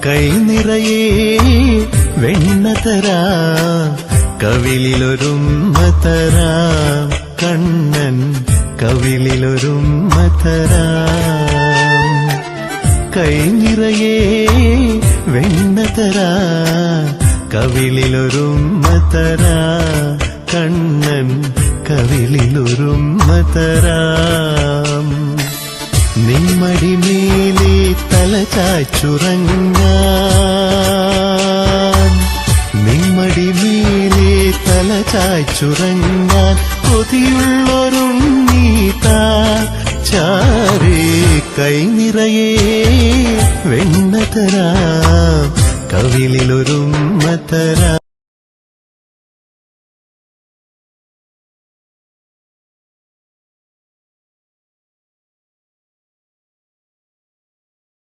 കൈ നിറയെ വെണ്ണതരാ കവിളിലൊരുമ്മതരാ കണ്ണൻ കവിളിലൊരുമ്മതരാ കൈ നിറയെ വെണ്ണതരാ കവിളിലൊരുമ്മതരാ കണ്ണൻ കവിളിലൊരുമ്മതരാ നിമ്മടിമേലെ തല ചായ്ച്ചുറങ്ങാൻ നിമ്മടിമേലെ തല ചായ്ച്ചുറങ്ങാൻ കൊതിയുള്ളൊരുണ്ണീതാ ചാരേ കൈ നിറയെ വെണ്ണതരാ കവിളിലൊരുമ്മതരാ